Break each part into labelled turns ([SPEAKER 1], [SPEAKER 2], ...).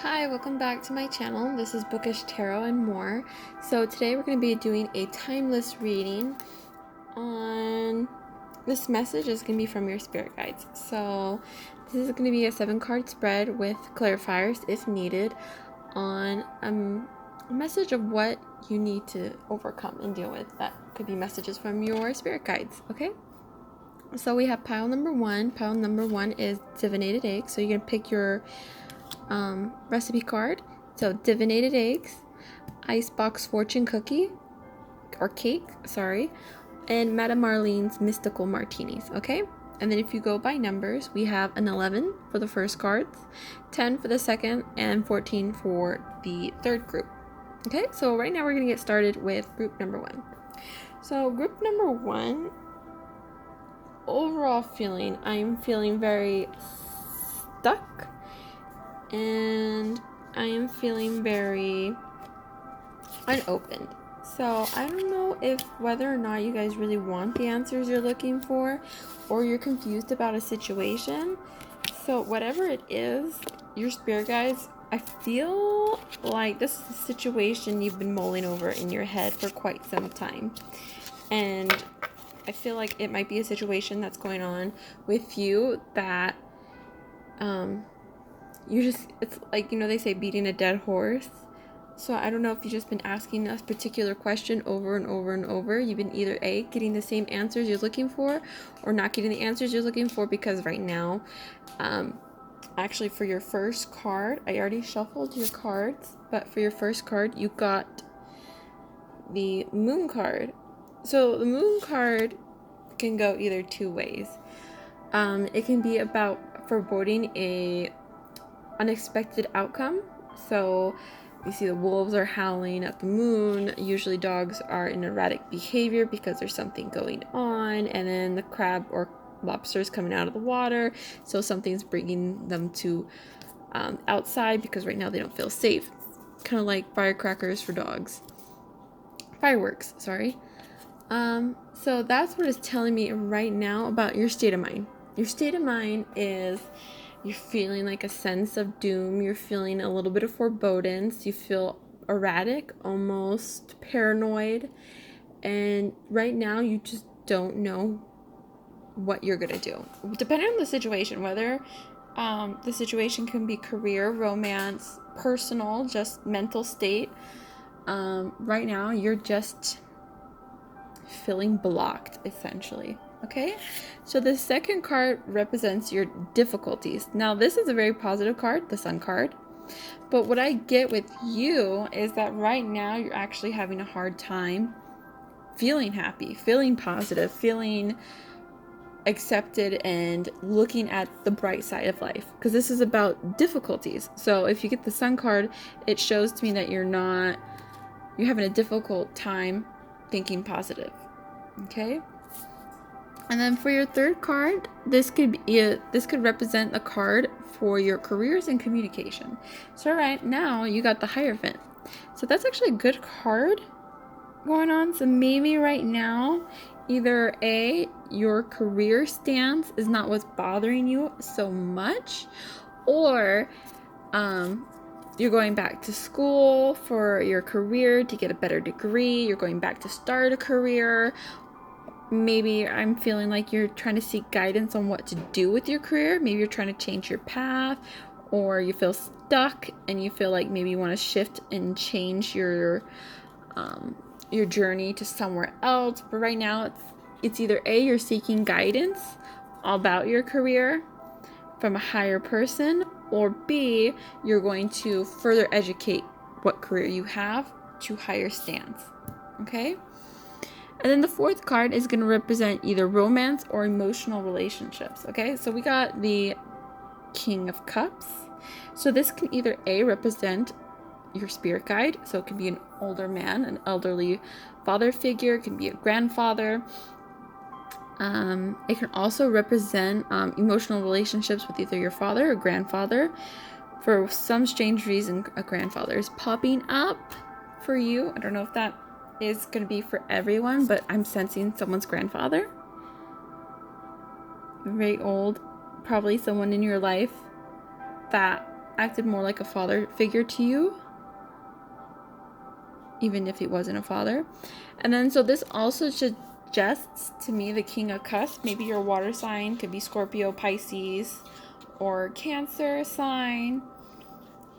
[SPEAKER 1] Hi, welcome back to my channel. This is Bookish Tarot and more. So today we're going to be doing a timeless reading on this message is going to be from your spirit guides. So this is going to be a 7-card spread with clarifiers if needed on a message of what you need to overcome and deal with. That could be messages from your spirit guides, okay? So we have pile number one. Pile number one is divinated eggs. So you're going to pick your recipe card. So divinated eggs, icebox fortune cookie or cake, sorry, and Madame Marlene's mystical martinis. Okay, and then if you go by numbers, we have an 11 for the first cards, 10 for the second, and 14 for the third group. Okay, so right now we're gonna get started with group number one. So group number one, overall feeling, I'm feeling very stuck, and I am feeling very unopened. So I don't know if whether or not you guys really want the answers you're looking for, or you're confused about a situation. So whatever it is, your spirit guides, I feel like this is a situation you've been mulling over in your head for quite some time. And I feel like it might be a situation that's going on with you that it's like, you know, they say beating a dead horse. So I don't know if you've just been asking a particular question over and over and over. You've been either A, getting the same answers you're looking for, or not getting the answers you're looking for, because right now, actually for your first card, I already shuffled your cards, but for your first card, you got the moon card. So the moon card can go either two ways. It can be about foreboding a unexpected outcome. So you see the wolves are howling at the moon. Usually dogs are in erratic behavior because there's something going on, and then the crab or lobster is coming out of the water, so something's bringing them to outside because right now they don't feel safe. Kind of like firecrackers for dogs. Fireworks, sorry. So that's what it's telling me right now about your state of mind. Your state of mind is you're feeling like a sense of doom. You're feeling a little bit of forebodings. You feel erratic, almost paranoid. And right now you just don't know what you're going to do. Depending on the situation, whether the situation can be career, romance, personal, just mental state. Right now you're just feeling blocked, essentially. Okay, so the second card represents your difficulties. Now this is a very positive card, the Sun card, but what I get with you is that right now you're actually having a hard time feeling happy, feeling positive, feeling accepted, and looking at the bright side of life, because this is about difficulties. So if you get the Sun card, it shows to me that you're having a difficult time thinking positive. Okay, and then for your third card, this could represent a card for your careers and communication. So right now you got the Hierophant. So that's actually a good card going on. So maybe right now, either A, your career stance is not what's bothering you so much, or you're going back to school for your career to get a better degree. You're going back to start a career. Maybe I'm feeling like you're trying to seek guidance on what to do with your career. Maybe you're trying to change your path, or you feel stuck and you feel like maybe you want to shift and change your journey to somewhere else. But right now it's either A, you're seeking guidance about your career from a higher person, or B, you're going to further educate what career you have to higher stance. Okay? And then the fourth card is going to represent either romance or emotional relationships. Okay, so we got the King of Cups. So this can either A, represent your spirit guide. So it can be an older man, an elderly father figure. It can be a grandfather. It can also represent emotional relationships with either your father or grandfather. For some strange reason, a grandfather is popping up for you. I don't know if that is going to be for everyone, but I'm sensing someone's grandfather. Very old, probably someone in your life that acted more like a father figure to you, even if he wasn't a father. And then so this also suggests to me the King of Cups. Maybe your water sign could be Scorpio, Pisces, or Cancer sign.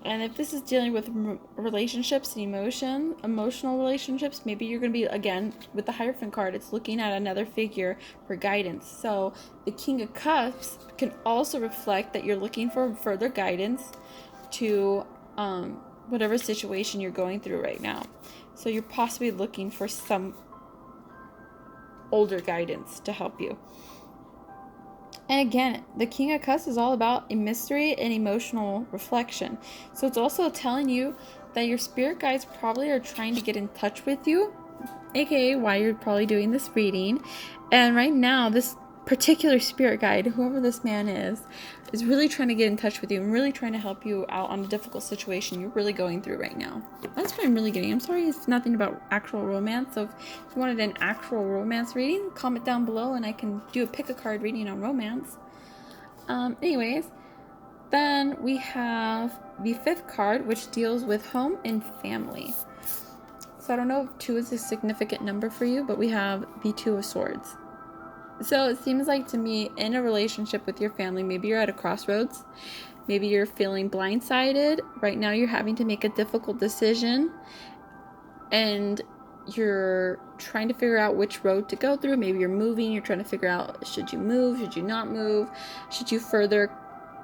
[SPEAKER 1] And if this is dealing with relationships and emotional relationships, maybe you're going to be, again, with the Hierophant card, it's looking at another figure for guidance. So the King of Cups can also reflect that you're looking for further guidance to whatever situation you're going through right now. So you're possibly looking for some older guidance to help you. And again, the King of Cups is all about a mystery and emotional reflection. So it's also telling you that your spirit guides probably are trying to get in touch with you, aka why you're probably doing this reading. And right now, this particular spirit guide, whoever this man is really trying to get in touch with you and really trying to help you out on a difficult situation you're really going through right now. That's what I'm really getting. I'm sorry it's nothing about actual romance. So if you wanted an actual romance reading, comment down below and I can do a pick a card reading on romance. Anyways, then we have the 5th card, which deals with home and family. So I don't know if 2 is a significant number for you, but we have the 2 of Swords. So it seems like to me, in a relationship with your family, maybe you're at a crossroads. Maybe you're feeling blindsided. Right now you're having to make a difficult decision. And you're trying to figure out which road to go through. Maybe you're moving. You're trying to figure out, should you move? Should you not move? Should you further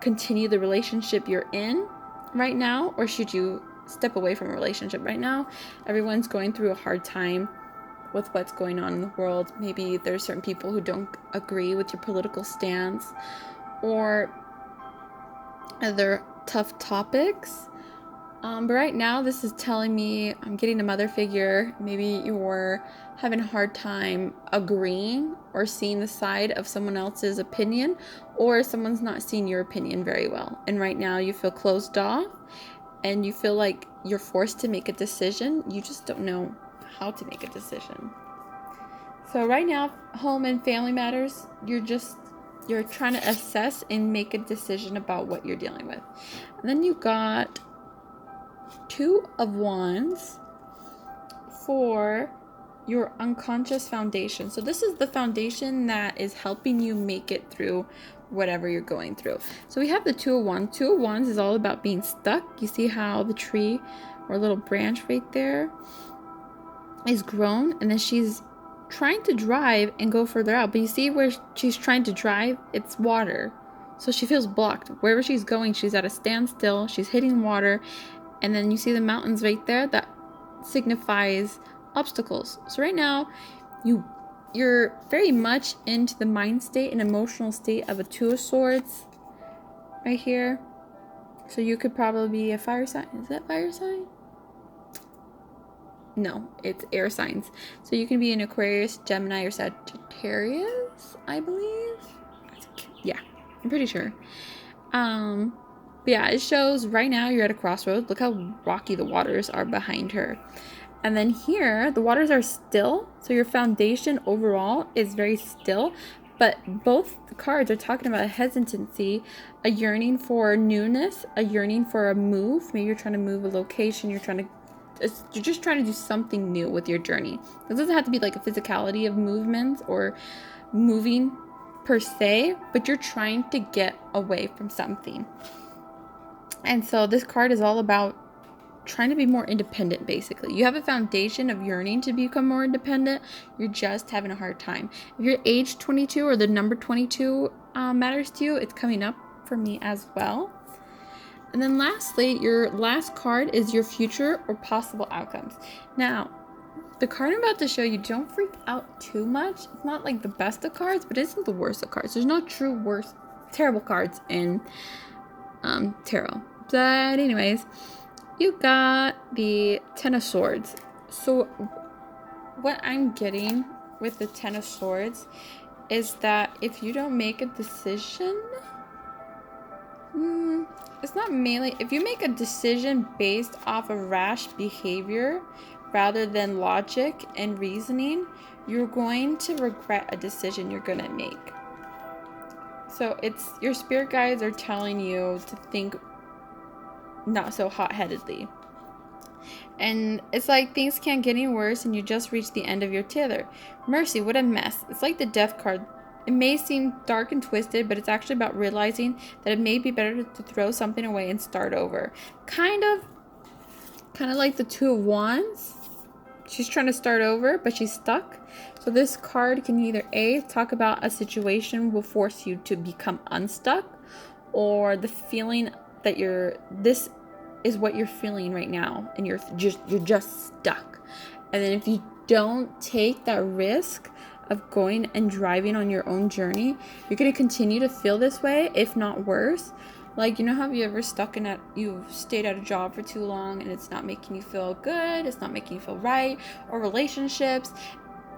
[SPEAKER 1] continue the relationship you're in right now? Or should you step away from a relationship right now? Everyone's going through a hard time with what's going on in the world. Maybe there's certain people who don't agree with your political stance or other tough topics. But right now this is telling me I'm getting a mother figure. Maybe you're having a hard time agreeing or seeing the side of someone else's opinion, or someone's not seeing your opinion very well. And right now you feel closed off and you feel like you're forced to make a decision. You just don't know how to make a decision. So right now, home and family matters, you're trying to assess and make a decision about what you're dealing with. And then you got 2 of Wands for your unconscious foundation. So this is the foundation that is helping you make it through whatever you're going through. So we have the 2 of Wands. 2 of Wands is all about being stuck. You see how the tree or little branch right there is grown, and then she's trying to drive and go further out, but you see where she's trying to drive, it's water, so she feels blocked. Wherever she's going, she's at a standstill, she's hitting water, and then you see the mountains right there, that signifies obstacles. So right now you're very much into the mind state and emotional state of a 2 of Swords right here. So you could probably be a fire sign. Is that fire sign? No, it's air signs. So you can be an Aquarius, Gemini, or Sagittarius, I believe. Yeah, I'm pretty sure. But yeah, it shows right now you're at a crossroads. Look how rocky the waters are behind her. And then here, the waters are still. So your foundation overall is very still. But both the cards are talking about a hesitancy, a yearning for newness, a yearning for a move. Maybe you're trying to move a location. You're just trying to do something new with your journey. It doesn't have to be like a physicality of movements or moving per se, but you're trying to get away from something. And so this card is all about trying to be more independent, basically. You have a foundation of yearning to become more independent. You're just having a hard time. If you're age 22 or the number 22 matters to you, it's coming up for me as well. And then lastly, your last card is your future or possible outcomes. Now, the card I'm about to show you, don't freak out too much. It's not like the best of cards, but it isn't the worst of cards. There's no true worst, terrible cards in tarot. But anyways, you got the 10 of Swords. So what I'm getting with the 10 of Swords is that if you don't make a decision, it's not mainly, if you make a decision based off of rash behavior rather than logic and reasoning, you're going to regret a decision you're going to make. So it's, your spirit guides are telling you to think not so hot-headedly. And it's like things can't get any worse and you just reached the end of your tether. Mercy, what a mess. It's like the death card. It may seem dark and twisted, but it's actually about realizing that it may be better to throw something away and start over. Kind of like the Two of Wands. She's trying to start over, but she's stuck. So this card can either A, talk about a situation will force you to become unstuck, or the feeling that this is what you're feeling right now, and you're just stuck. And then if you don't take that risk of going and driving on your own journey, you're going to continue to feel this way, if not worse. Like, you know, have you ever you've stayed at a job for too long and it's not making you feel good, it's not making you feel right, or relationships,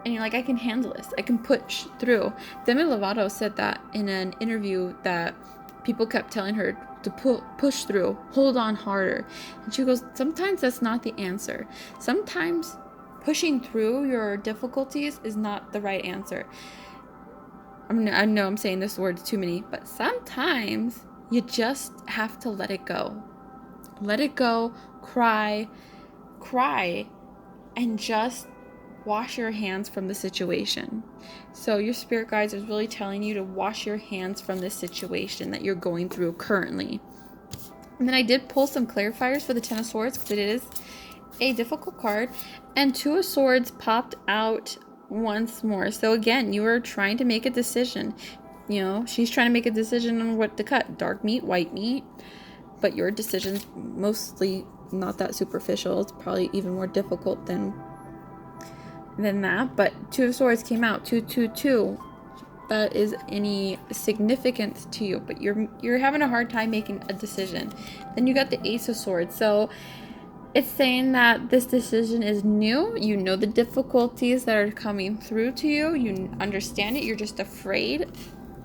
[SPEAKER 1] and you're like, I can handle this, I can push through. Demi Lovato said that in an interview, that people kept telling her to push through, hold on harder. And she goes, sometimes that's not the answer. Sometimes pushing through your difficulties is not the right answer. I know I'm saying this word too many, but sometimes you just have to let it go. Let it go, cry, and just wash your hands from the situation. So your spirit guides is really telling you to wash your hands from this situation that you're going through currently. And then I did pull some clarifiers for the Ten of Swords because it is a difficult card. And Two of Swords popped out once more. So again, you are trying to make a decision. You know, she's trying to make a decision on what to cut. Dark meat, white meat. But your decision's mostly not that superficial. It's probably even more difficult than that. But Two of Swords came out. 222. That is any significance to you, but you're having a hard time making a decision. Then you got the Ace of Swords. So it's saying that this decision is new. You know the difficulties that are coming through to you. You understand it. You're just afraid.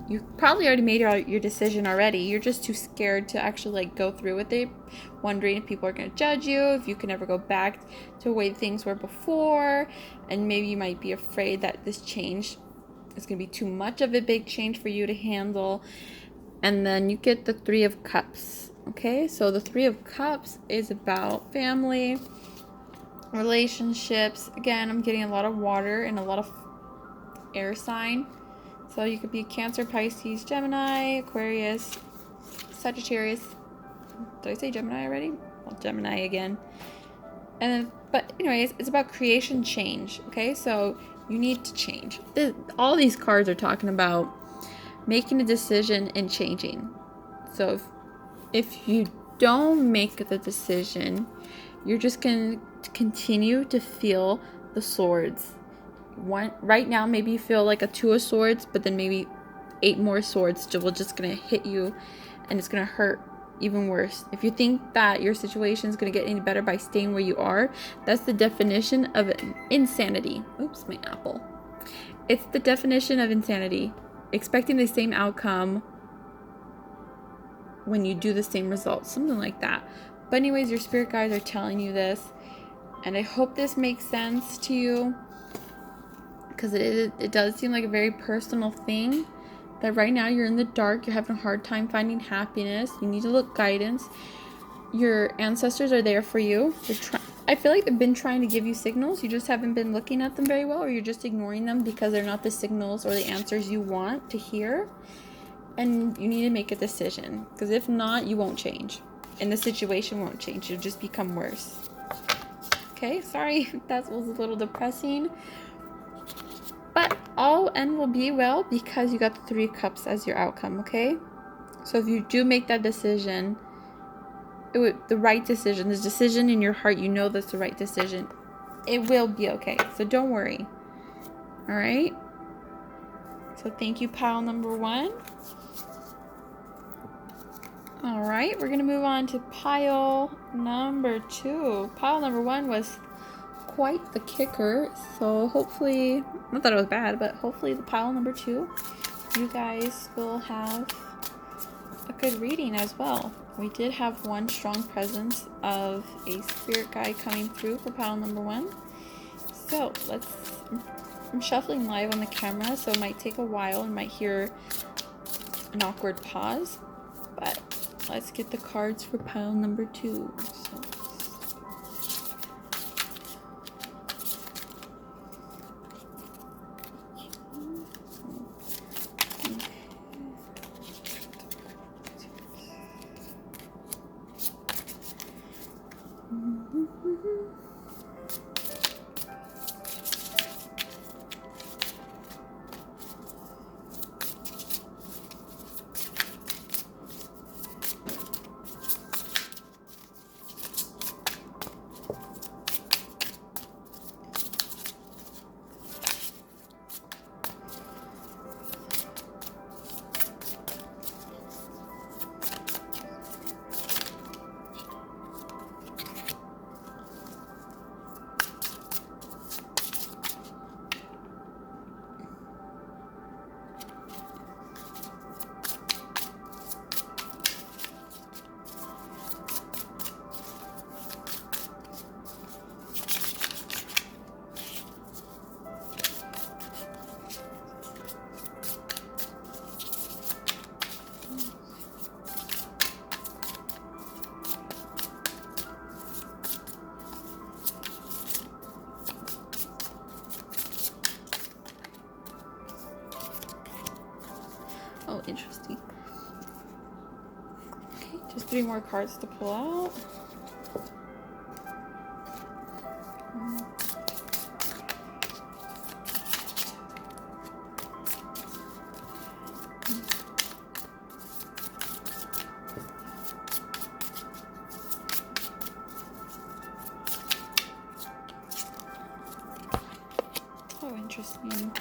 [SPEAKER 1] You probably already made your decision already. You're just too scared to actually go through with it, wondering if people are going to judge you, if you can ever go back to the way things were before, and maybe you might be afraid that this change is going to be too much of a big change for you to handle. And then you get the Three of Cups. Okay, so the Three of Cups is about family, relationships. Again, I'm getting a lot of water and a lot of air sign. So you could be Cancer, Pisces, Gemini, Aquarius, Sagittarius. Did I say Gemini already? Well, Gemini again. And then, but anyways, it's about creation, change. Okay, so you need to change. All these cards are talking about making a decision and changing. So if you don't make the decision, you're just going to continue to feel the swords. Right now, maybe you feel like a Two of Swords, but then maybe 8 more swords will just going to hit you, and it's going to hurt even worse. If you think that your situation is going to get any better by staying where you are, that's the definition of insanity. Oops, my apple. It's the definition of insanity. Expecting the same outcome when you do the same results, something like that. But anyways, your spirit guides are telling you this, and I hope this makes sense to you, because it does seem like a very personal thing, that right now you're in the dark, you're having a hard time finding happiness, you need to look guidance. Your ancestors are there for you. I feel like they've been trying to give you signals, you just haven't been looking at them very well, or you're just ignoring them because they're not the signals or the answers you want to hear. And you need to make a decision, because if not, you won't change, and the situation won't change. It'll just become worse. Okay, sorry that was a little depressing, but all end will be well because you got the Three of Cups as your outcome. Okay, so if you do make that decision, the right decision, this decision in your heart, you know that's the right decision, it will be okay. So don't worry. All right, so thank you, pile number 1. All right, we're gonna move on to pile number 2. Pile number 1 was quite the kicker, so hopefully, not that it was bad, but hopefully the pile number 2, you guys will have a good reading as well. We did have one strong presence of a spirit guide coming through for pile number 1. So I'm shuffling live on the camera, so it might take a while and might hear an awkward pause, but let's get the cards for pile number 2. So. Oh, interesting. Okay, just 3 more cards to pull out. Oh, interesting.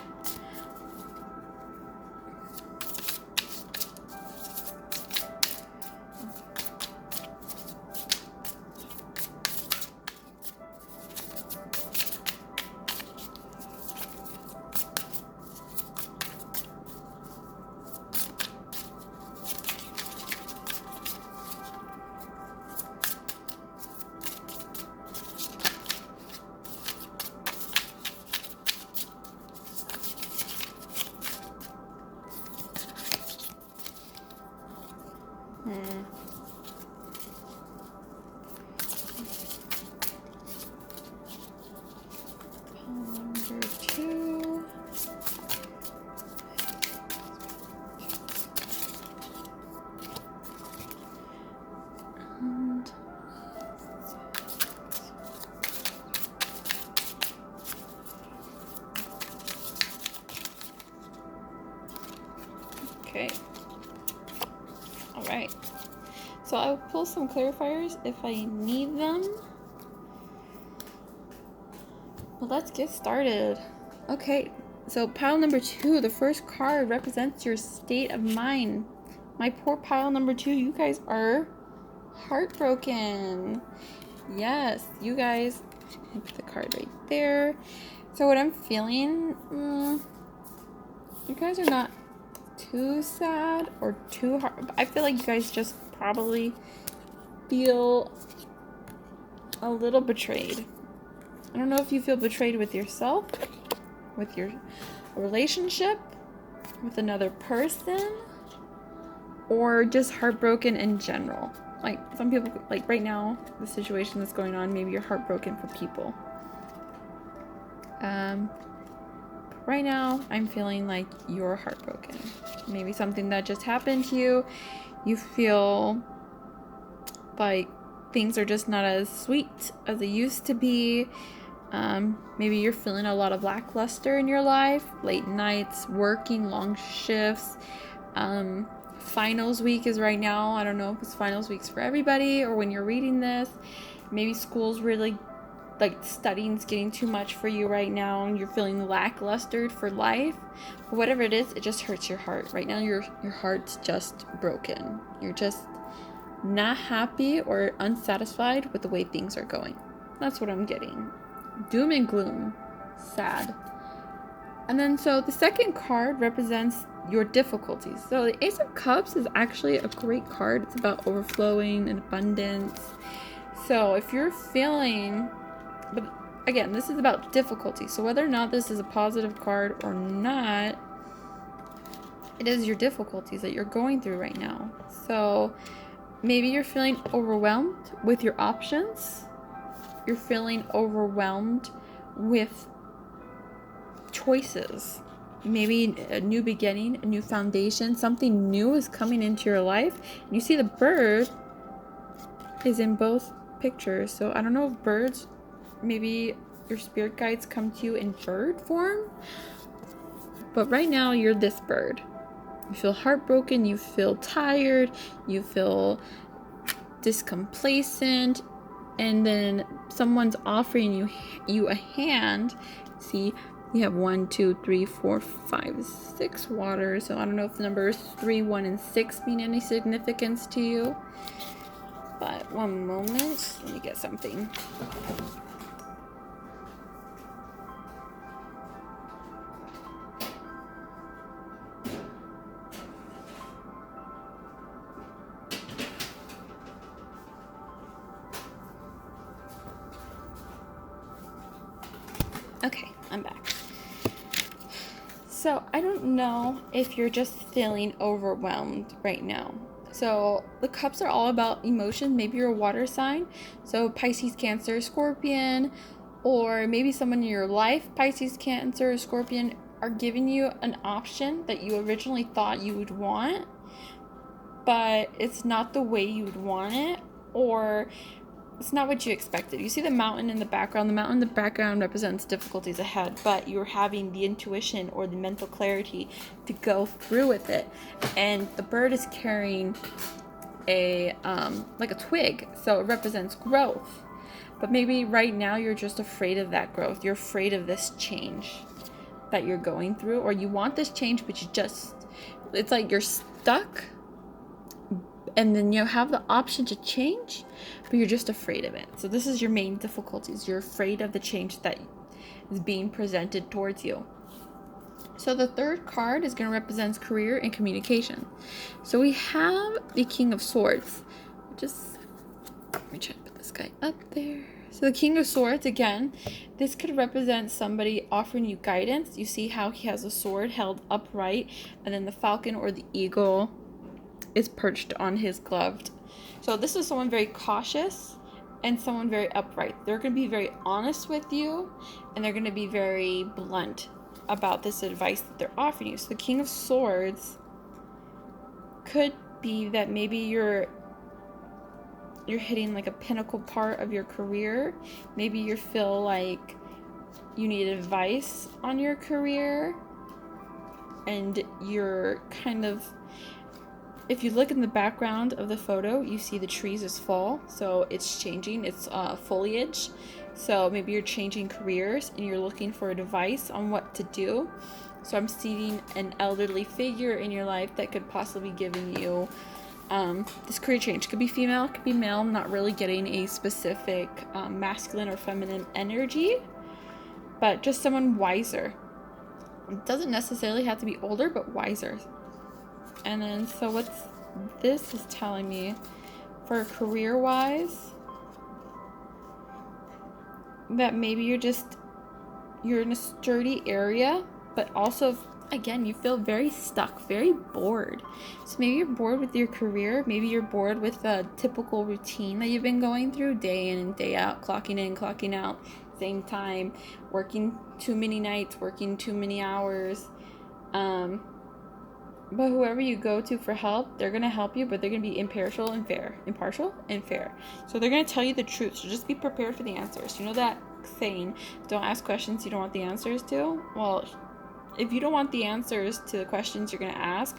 [SPEAKER 1] Number 2. And okay. All right. So I'll pull some clarifiers if I need them. Well, let's get started. Okay, so pile number 2, the first card represents your state of mind. My poor pile number 2, you guys are heartbroken. Yes, you guys, put the card right there. So what I'm feeling, you guys are not too sad or too hard. I feel like you guys just probably feel a little betrayed. I don't know if you feel betrayed with yourself, with your relationship, with another person, or just heartbroken in general. Like some people, like right now, the situation that's going on, maybe you're heartbroken for people. Right now, I'm feeling like you're heartbroken. Maybe something that just happened to you. You feel like things are just not as sweet as they used to be. Maybe you're feeling a lot of lackluster in your life, late nights, working long shifts. Finals week is right now. I don't know if it's finals weeks for everybody or when you're reading this. Maybe school's really, like, studying's getting too much for you right now and you're feeling lackluster for life. But whatever it is, it just hurts your heart. Right now, your heart's just broken. You're just not happy or unsatisfied with the way things are going. That's what I'm getting. Doom and gloom. Sad. And then so the second card represents your difficulties. So the Ace of Cups is actually a great card. It's about overflowing and abundance. So if you're feeling, but again, this is about difficulty. So whether or not this is a positive card or not, it is your difficulties that you're going through right now. So maybe you're feeling overwhelmed with your options. You're feeling overwhelmed with choices. Maybe a new beginning, a new foundation, something new is coming into your life. And you see the bird is in both pictures. So I don't know if birds, maybe your spirit guides come to you in bird form. But right now you're this bird. You feel heartbroken, you feel tired, you feel discomplacent, and then someone's offering you a hand. See, you have 1, 2, 3, 4, 5, 6 waters. So I don't know if the numbers 3, 1, and 6 mean any significance to you. But one moment, let me get something. Okay, I'm back. So I don't know if you're just feeling overwhelmed right now. So the cups are all about emotion. Maybe you're a water sign. So Pisces, Cancer, Scorpion, or maybe someone in your life, Pisces, Cancer, Scorpion, are giving you an option that you originally thought you would want, but it's not the way you would want it, or it's not what you expected. You see the mountain in the background. The mountain in the background represents difficulties ahead, but you're having the intuition or the mental clarity to go through with it. And the bird is carrying a like a twig, so it represents growth. But maybe right now you're just afraid of that growth. You're afraid of this change that you're going through, or you want this change, but it's like you're stuck. And then you have the option to change, but you're just afraid of it. So this is your main difficulties. You're afraid of the change that is being presented towards you. So the third card is going to represent career and communication. So we have the King of Swords. Let me try to put this guy up there. So the King of Swords, again, this could represent somebody offering you guidance. You see how he has a sword held upright, and then the falcon or the eagle is perched on his glove. So this is someone very cautious and someone very upright. They're going to be very honest with you, and they're going to be very blunt about this advice that they're offering you. So the King of Swords could be that maybe you're hitting like a pinnacle part of your career. Maybe you feel like you need advice on your career, and you're kind of, if you look in the background of the photo, you see the trees is fall, so it's changing, it's foliage. So maybe you're changing careers and you're looking for advice on what to do. So I'm seeing an elderly figure in your life that could possibly be giving you this career change. Could be female, could be male. I'm not really getting a specific masculine or feminine energy, but just someone wiser. It doesn't necessarily have to be older, but wiser. And then, so what's this is telling me for career-wise, that maybe you're in a sturdy area, but also, again, you feel very stuck, very bored. So maybe you're bored with your career. Maybe you're bored with the typical routine that you've been going through day in and day out, clocking in, clocking out, same time, working too many nights, working too many hours. But whoever you go to for help, they're going to help you, but they're going to be impartial and fair. So they're going to tell you the truth. So just be prepared for the answers. You know that saying, don't ask questions you don't want the answers to? Well, if you don't want the answers to the questions you're going to ask,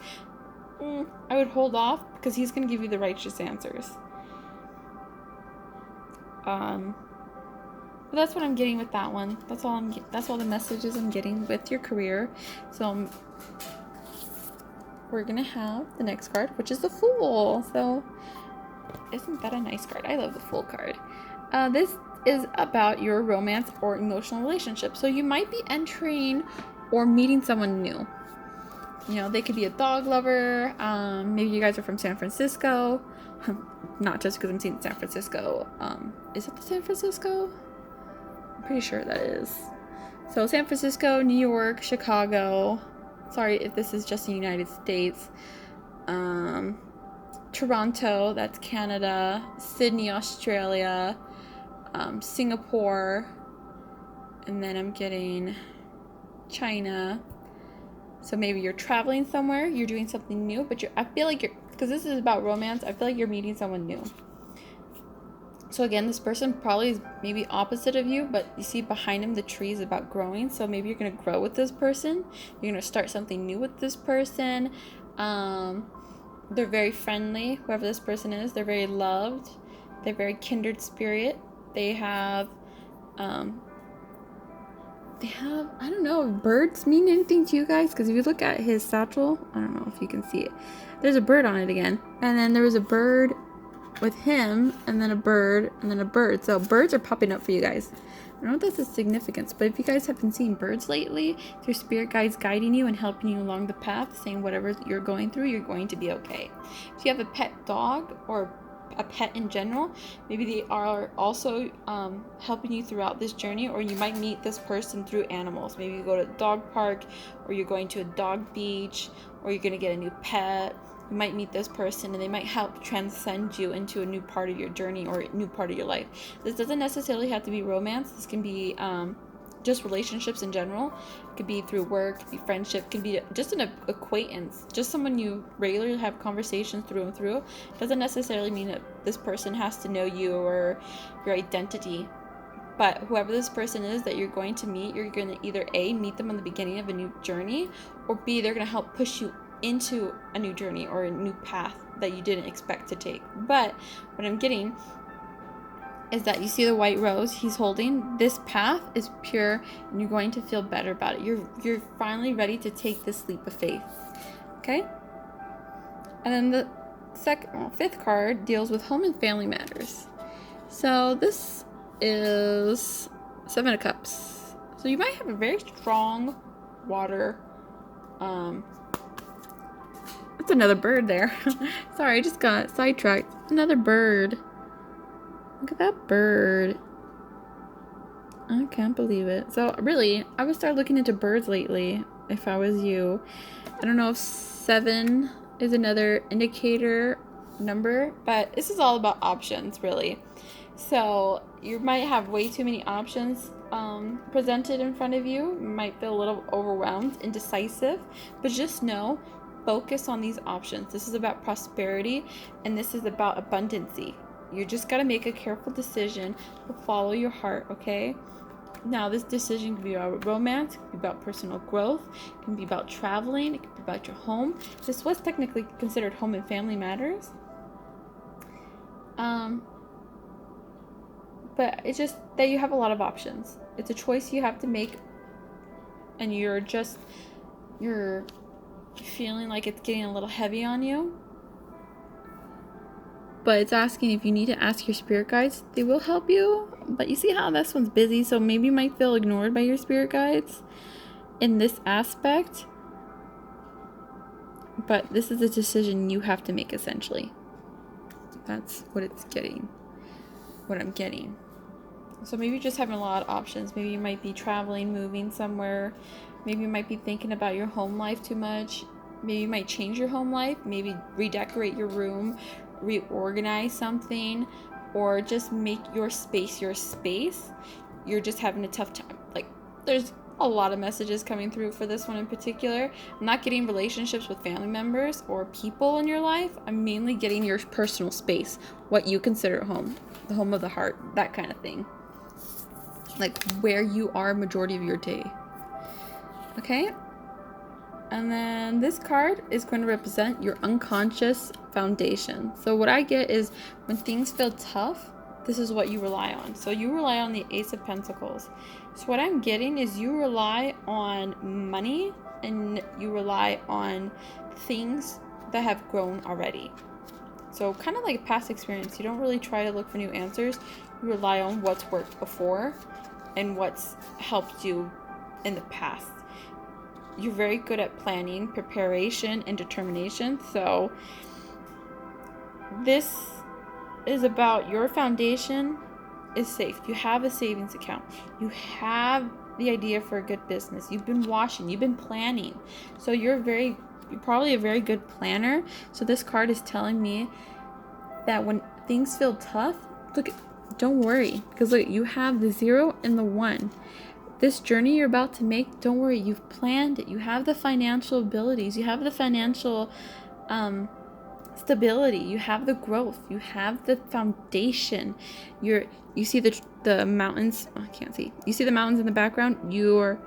[SPEAKER 1] I would hold off, because he's going to give you the righteous answers. But that's what I'm getting with that one. That's all the messages I'm getting with your career. So we're gonna have the next card, which is the Fool. So isn't that a nice card? I love the Fool card. This is about your romance or emotional relationship. So you might be entering or meeting someone new. You know, they could be a dog lover. Maybe you guys are from San Francisco. Not just because I'm seeing San Francisco. Is it the San Francisco? I'm pretty sure that is. So San Francisco, New York, Chicago. Sorry if this is just the United States. Toronto, that's Canada, Sydney, Australia, Singapore, and then I'm getting China. So maybe you're traveling somewhere, you're doing something new, but I feel like because this is about romance, I feel like you're meeting someone new. So again, this person probably is maybe opposite of you, but you see behind him the tree is about growing. So maybe you're going to grow with this person. You're going to start something new with this person. They're very friendly, whoever this person is. They're very loved. They're very kindred spirit. They have, I don't know, birds mean anything to you guys? Because if you look at his satchel, I don't know if you can see it. There's a bird on it again. And then there was a bird with him, and then a bird, and then a bird. So birds are popping up for you guys. I don't know if that's a significance, but if you guys have been seeing birds lately, it's your spirit guides guiding you and helping you along the path, saying whatever you're going through, you're going to be okay. If you have a pet dog or a pet in general, maybe they are also helping you throughout this journey, or you might meet this person through animals. Maybe you go to a dog park, or you're going to a dog beach, or you're going to get a new pet. You might meet this person and they might help transcend you into a new part of your journey or a new part of your life. This doesn't necessarily have to be romance. This can be just relationships in general. It could be through work, it could be friendship, it could be just an acquaintance, just someone you regularly have conversations through and through. It doesn't necessarily mean that this person has to know you or your identity. But whoever this person is that you're going to meet, you're going to either A, meet them on the beginning of a new journey, or B, they're going to help push you into a new journey or a new path that you didn't expect to take. But what I'm getting is that you see the white rose he's holding. This path is pure and you're going to feel better about it. You're finally ready to take this leap of faith. Okay? And then the fifth card deals with home and family matters. So this is 7 of Cups. So you might have a very strong water that's another bird there. Sorry, I just got sidetracked. Another bird. Look at that bird. I can't believe it. So really, I would start looking into birds lately if I was you. I don't know if 7 is another indicator number, but this is all about options, really. So you might have way too many options presented in front of you. You might feel a little overwhelmed, indecisive, but just know, focus on these options. This is about prosperity and this is about abundancy. You just got to make a careful decision to follow your heart, okay? Now, this decision can be about romance, it can be about personal growth, it can be about traveling, it can be about your home. This was technically considered home and family matters. But it's just that you have a lot of options. It's a choice you have to make, and you're feeling like it's getting a little heavy on you. But it's asking if you need to ask your spirit guides. They will help you. But you see how this one's busy, so maybe you might feel ignored by your spirit guides in this aspect. But this is a decision you have to make, essentially. That's what it's getting. What I'm getting. So maybe you're just having a lot of options. Maybe you might be traveling, moving somewhere. Maybe you might be thinking about your home life too much. Maybe you might change your home life. Maybe redecorate your room, reorganize something, or just make your space your space. You're just having a tough time. Like, there's a lot of messages coming through for this one in particular. I'm not getting relationships with family members or people in your life. I'm mainly getting your personal space, what you consider home, the home of the heart, that kind of thing. Like where you are majority of your day. Okay? And then this card is going to represent your unconscious foundation. So what I get is when things feel tough, this is what you rely on. So you rely on the Ace of Pentacles. So what I'm getting is you rely on money and you rely on things that have grown already. So kind of like a past experience. You don't really try to look for new answers. You rely on what's worked before and what's helped you in the past. You're very good at planning, preparation, and determination. So this is about your foundation is safe. You have a savings account. You have the idea for a good business. You've been watching. You've been planning. So you're You're probably a very good planner. So this card is telling me that when things feel tough, look, don't worry, because look, you have the 0 and the 1. This journey you're about to make, don't worry, you've planned it. You have the financial abilities, you have the financial stability, you have the growth, you have the foundation. You see the mountains. Oh, I can't see. You see the mountains in the background. You're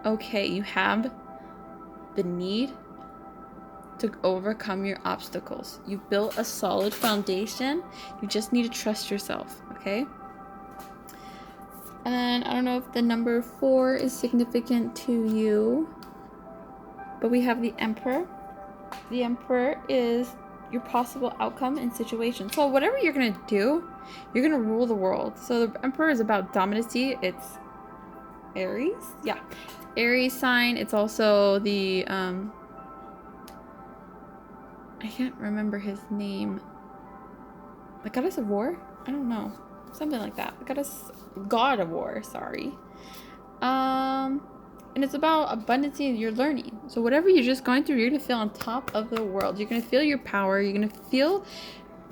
[SPEAKER 1] okay. You have the need to overcome your obstacles. You've built a solid foundation. You just need to trust yourself, okay? And then I don't know if the number 4 is significant to you, but we have the Emperor. The Emperor is your possible outcome and situation. So whatever you're gonna do, you're gonna rule the world. So the Emperor is about dominancy. It's Aries, yeah, Aries sign. It's also the I can't remember his name. The goddess of war? I don't know. Something like that. The god of war, sorry. And it's about abundance and your learning. So whatever you're just going through, you're gonna feel on top of the world. You're gonna feel your power. You're gonna feel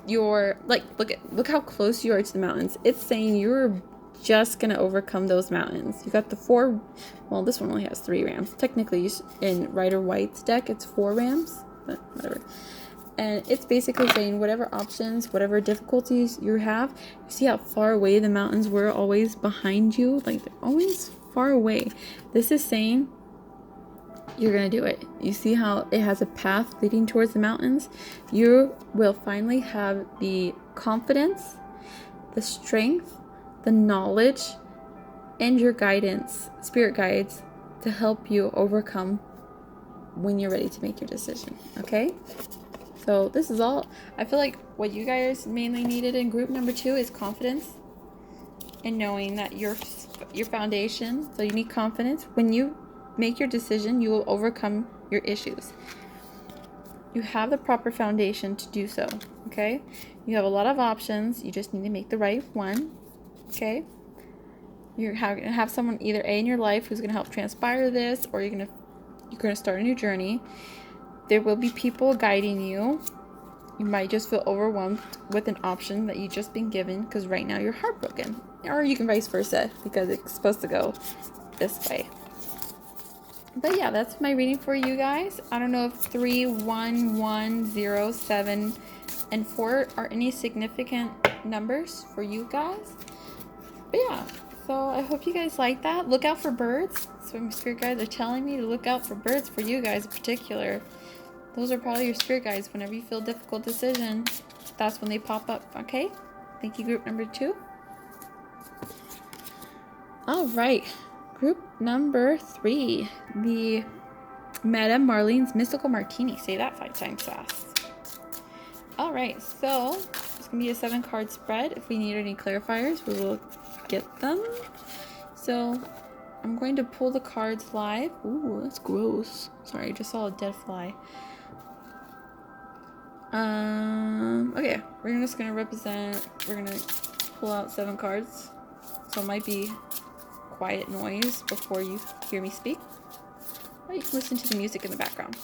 [SPEAKER 1] your, like, look how close you are to the mountains. It's saying you're just gonna overcome those mountains. You got the 4, well, this one only has 3 rams. Technically, in Rider White's deck, it's 4 rams, but whatever. And it's basically saying whatever options, whatever difficulties you have, you see how far away the mountains were always behind you? Like, they're always far away. This is saying you're gonna do it. You see how it has a path leading towards the mountains? You will finally have the confidence, the strength, the knowledge, and your guidance, spirit guides, to help you overcome when you're ready to make your decision, okay? So this is all, I feel like what you guys mainly needed in group number 2 is confidence and knowing that your foundation, so you need confidence. When you make your decision, you will overcome your issues. You have the proper foundation to do so, okay? You have a lot of options. You just need to make the right one, okay? You're going to have someone either A in your life who's going to help transpire this, or you're going to start a new journey. There will be people guiding you. You might just feel overwhelmed with an option that you've just been given because right now you're heartbroken. Or you can vice versa because it's supposed to go this way. But yeah, that's my reading for you guys. I don't know if 3, 1, 1, 0, 7, and 4 are any significant numbers for you guys. But yeah, so I hope you guys like that. Look out for birds. So my spirit guides are telling me to look out for birds for you guys in particular. Those are probably your spirit guides. Whenever you feel a difficult decision, that's when they pop up, okay? Thank you, group number 2. All right, group number 3. The Madame Marlene's Mystical Martini. Say that 5 times fast. All right, so it's going to be a 7-card spread. If we need any clarifiers, we will get them. So I'm going to pull the cards live. Ooh, that's gross. Sorry, I just saw a dead fly. Okay, we're just gonna pull out 7 cards, so it might be quiet noise before you hear me speak, or you can listen to the music in the background.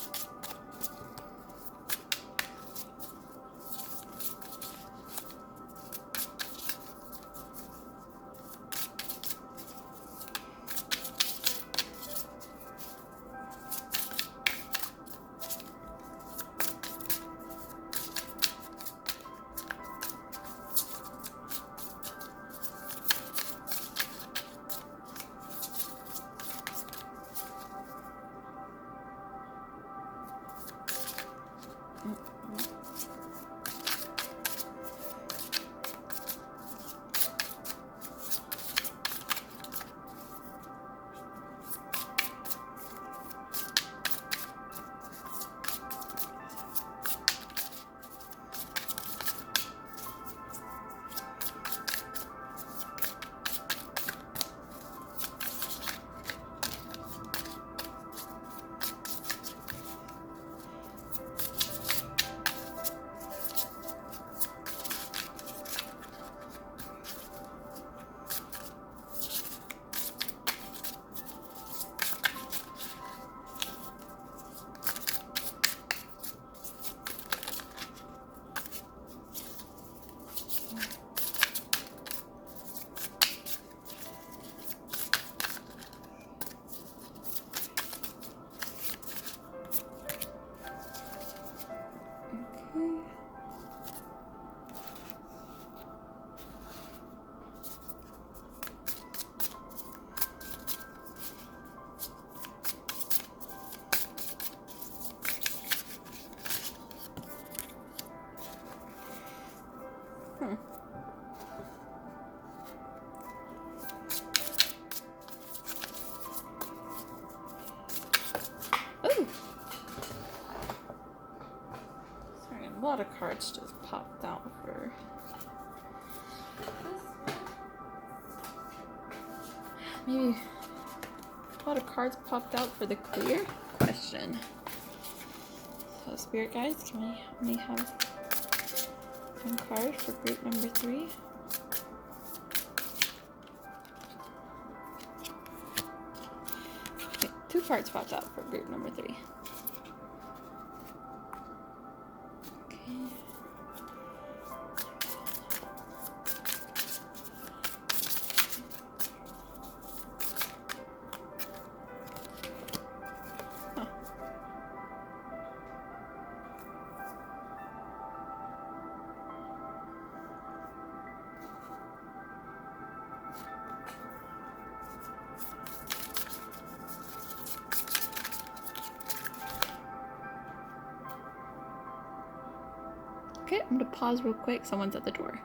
[SPEAKER 1] cards just popped out for maybe a lot of cards popped out for the clear question. So spirit guides, can we have one card for group number 3? Okay, 2 cards popped out for group number 3. Okay, I'm gonna pause real quick. Someone's at the door.